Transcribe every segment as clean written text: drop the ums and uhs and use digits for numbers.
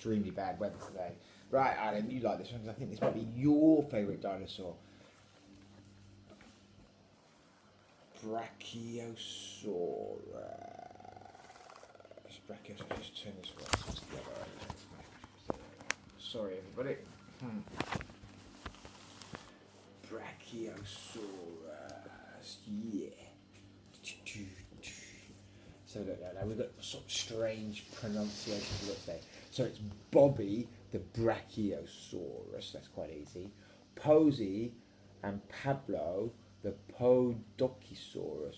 extremely bad weather today. Right, Adam, you like this one because I think this might be your favourite dinosaur. Brachiosaurus. Brachiosaurus. Just turn this one together. Sorry, everybody. Brachiosaurus. Yeah. So look, now we've got sort of strange pronunciations of it there. So it's Bobby the Brachiosaurus. That's quite easy. Posey and Pablo the Podocysaurus.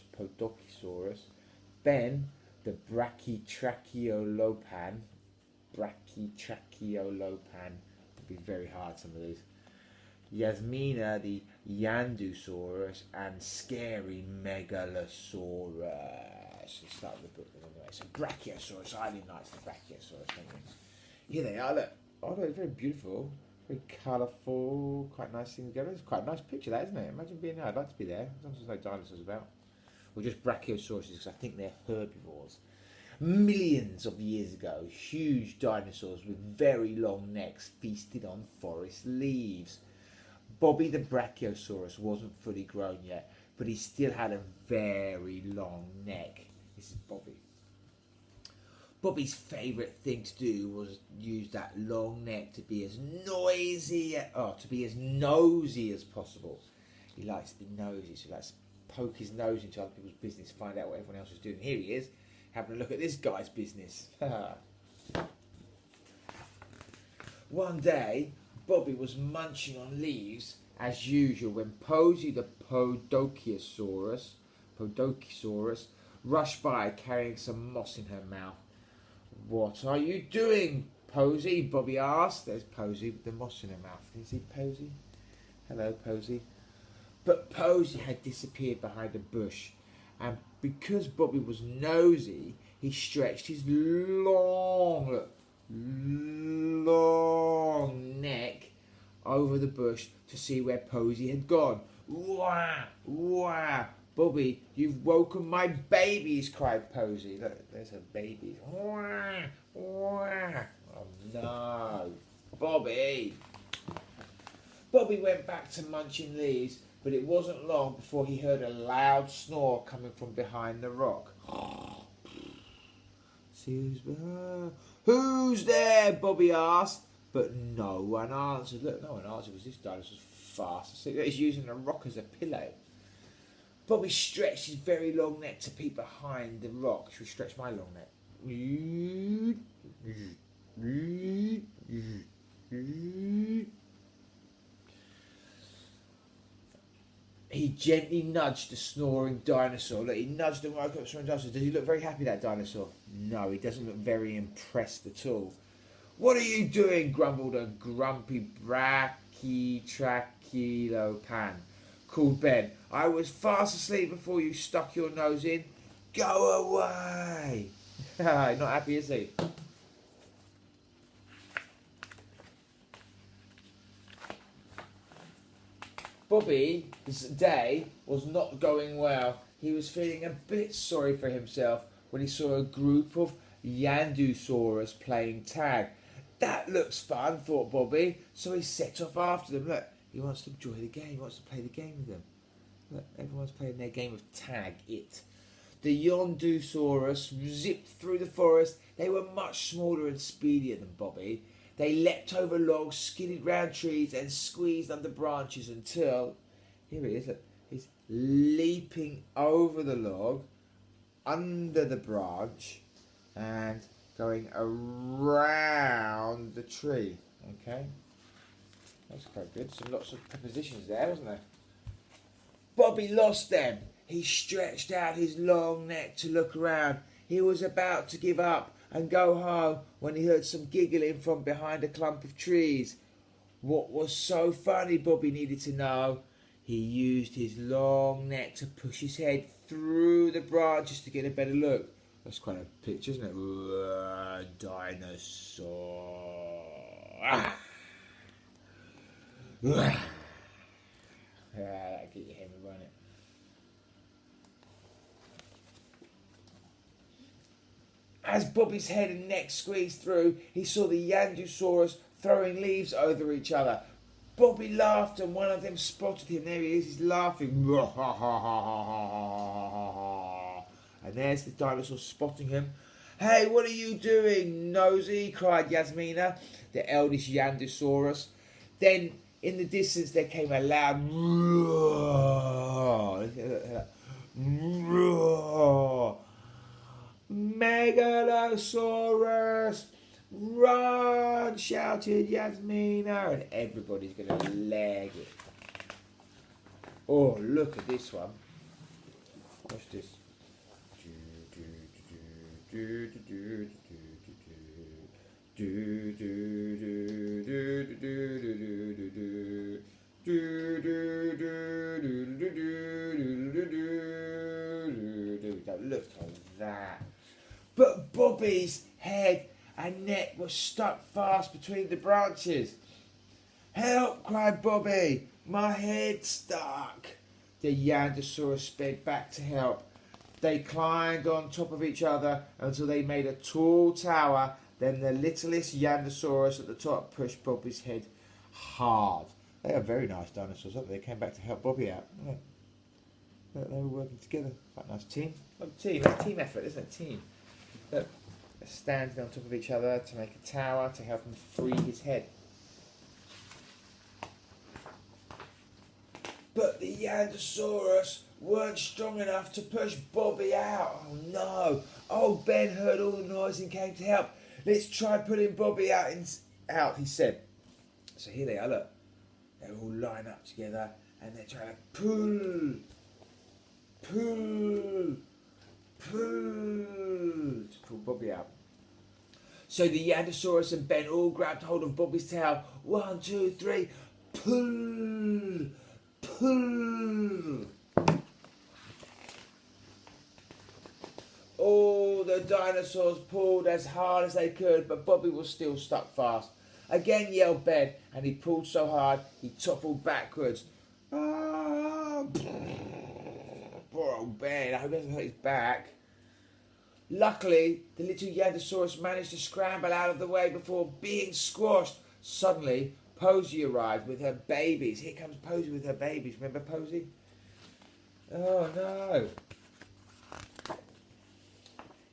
Ben the Brachytracheolopan. Would be very hard, some of these. Yasmina the Yandusaurus and Scary Megalosaurus. Let's start with the book anyway. So Brachiosaurus, I really like the Brachiosaurus. Here they are, look. Oh, they're very beautiful, very colourful, quite nice thing together. It's quite a nice picture, that, isn't it? Imagine being there. I'd like to be there, as long as there's no dinosaurs about. Or just Brachiosaurus, because I think they're herbivores. Millions of years ago, huge dinosaurs with very long necks feasted on forest leaves. Bobby the Brachiosaurus wasn't fully grown yet, but he still had a very long neck. This is Bobby. Bobby's favourite thing to do was use that long neck to be as nosy as possible. He likes to be nosy, so he likes to poke his nose into other people's business, find out what everyone else is doing. Here he is, having a look at this guy's business. One day, Bobby was munching on leaves as usual when Posey the Podocysaurus rushed by carrying some moss in her mouth. "What are you doing, Posey?" Bobby asked. There's Posey with the moss in her mouth. Can you see Posey? Hello, Posey. But Posey had disappeared behind a bush, and because Bobby was nosy, he stretched his long neck over the bush to see where Posey had gone. "Wah! Wah! Bobby, you've woken my babies," cried Posey. Look, there's her babies. "Wah! Wah!" Oh no, Bobby! Bobby went back to munching leaves, but it wasn't long before he heard a loud snore coming from behind the rock. "See who's there?" Bobby asked, but no one answered. Look, no one answered because this dinosaur's fast asleep. He's using a rock as a pillow. Bobby stretched his very long neck to peep behind the rock. Should we stretch my long neck? He gently nudged the snoring dinosaur. Look, he nudged and woke up the snoring dinosaur. Does he look very happy, that dinosaur? No, he doesn't look very impressed at all. "What are you doing?" grumbled a grumpy Brachytracheolopan. Called Ben. "I was fast asleep before you stuck your nose in. Go away." Not happy, is he? Bobby's day was not going well. He was feeling a bit sorry for himself when he saw a group of Yandusaurus playing tag. "That looks fun," thought Bobby, so he set off after them. Look, he wants to enjoy the game, he wants to play the game with them. Look, everyone's playing their game of tag it. The Yondusaurus zipped through the forest. They were much smaller and speedier than Bobby. They leapt over logs, skidded round trees, and squeezed under branches until... Here he is, look. He's leaping over the log, under the branch, and going around the tree. Okay? That's quite good. Some lots of prepositions there, wasn't there? Bobby lost them. He stretched out his long neck to look around. He was about to give up and go home when he heard some giggling from behind a clump of trees. What was so funny, Bobby needed to know. He used his long neck to push his head through the branches to get a better look. That's quite a picture, isn't it? Dinosaur. Ah. That'll get your hammer, won't it? As Bobby's head and neck squeezed through, he saw the Yandusaurus throwing leaves over each other. Bobby laughed and one of them spotted him. There he is, he's laughing. And there's the dinosaur spotting him. Hey, what are you doing, nosy? Cried Yasmina, the eldest Yandusaurus. Then, in the distance, there came a loud roar. Megalosaurus! Run! Shouted Yasmina, and everybody's going to leg it. Oh, look at this one. What's this? Don't look like that. But Bobby's head and neck were stuck fast between the branches. Help! Cried Bobby. My head's stuck. The Yandosaurus sped back to help. They climbed on top of each other until they made a tall tower. Then the littlest Yandosaurus at the top pushed Bobby's head hard. They are very nice dinosaurs, aren't they? They came back to help Bobby out. Look, they were working together. Quite a nice team. Look, team. It's a team effort, isn't it? Team. Look, they're standing on top of each other to make a tower to help him free his head. But the Yandosaurus weren't strong enough to push Bobby out. Oh no. Old Ben heard all the noise and came to help. Let's try pulling Bobby out, he said. So here they are, look. They're all lined up together and they're trying to pull to pull Bobby out. So the Yandosaurus and Ben all grabbed hold of Bobby's tail. 1, 2, 3, pull. All the dinosaurs pulled as hard as they could, but Bobby was still stuck fast. Again yelled Ben, and he pulled so hard he toppled backwards. Ah, poor old Ben, I hope he doesn't hurt his back. Luckily, the little Yandosaurus managed to scramble out of the way before being squashed. Suddenly, Posy arrived with her babies. Here comes Posy with her babies. Remember Posy? Oh no.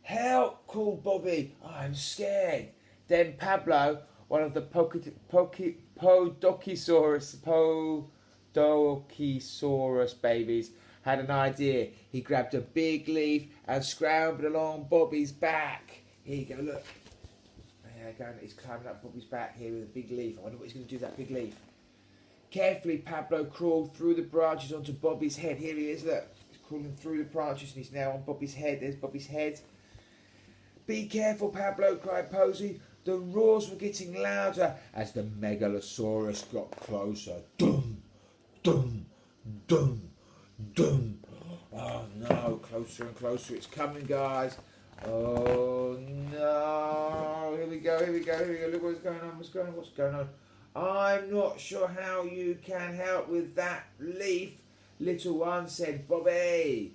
Help! Called Bobby. I'm scared. Then Pablo, one of the Podokesaurus babies, had an idea. He grabbed a big leaf and scrambled along Bobby's back. Here you go, look. He's climbing up Bobby's back here with a big leaf. I wonder what he's going to do with that big leaf. Carefully, Pablo crawled through the branches onto Bobby's head. Here he is, look. He's crawling through the branches and he's now on Bobby's head. There's Bobby's head. Be careful, Pablo, cried Posy. The roars were getting louder as the Megalosaurus got closer. Dum, dum, dum, dum. Oh no, closer and closer. It's coming, guys. Oh no. Here we go. Look what's going on. What's going on? I'm not sure how you can help with that leaf, little one, said Bobby.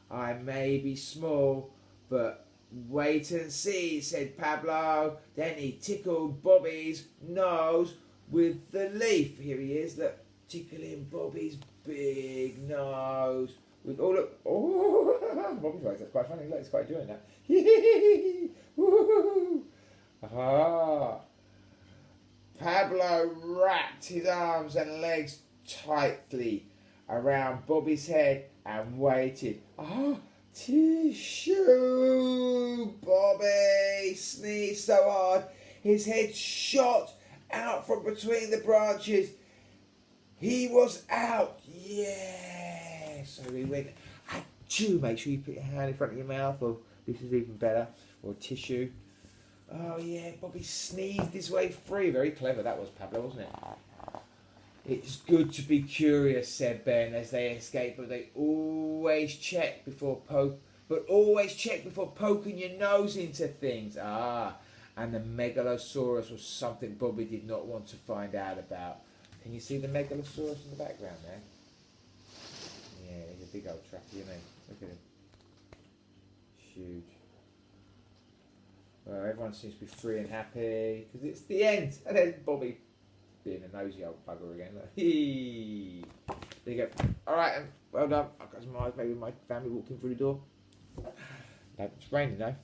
I may be small, but wait and see, said Pablo. Then he tickled Bobby's nose with the leaf. Here he is, look, tickling Bobby's big nose. With Bobby's face, that's quite funny. Look, it's quite doing that. Aha. Pablo wrapped his arms and legs tightly around Bobby's head and waited. Tissue! Bobby sneezed so hard his head shot out from between the branches. He was out. Yeah. So he went, achoo. Make sure you put your hand in front of your mouth, or this is even better, or tissue. Oh yeah, Bobby sneezed his way free. Very clever that was, Pablo, wasn't it? It's good to be curious, said Ben as they escaped, but always check before poking your nose into things. And the Megalosaurus was something Bobby did not want to find out about. Can you see the Megalosaurus in the background there? Yeah, he's a big old tracker, isn't he? Look at him. Huge. where everyone seems to be free and happy because it's the end. And then Bobby being a nosy old bugger again. Like, hee. There you go. All right, well done. I've got some eyes. Maybe my family walking through the door. No, it's raining though.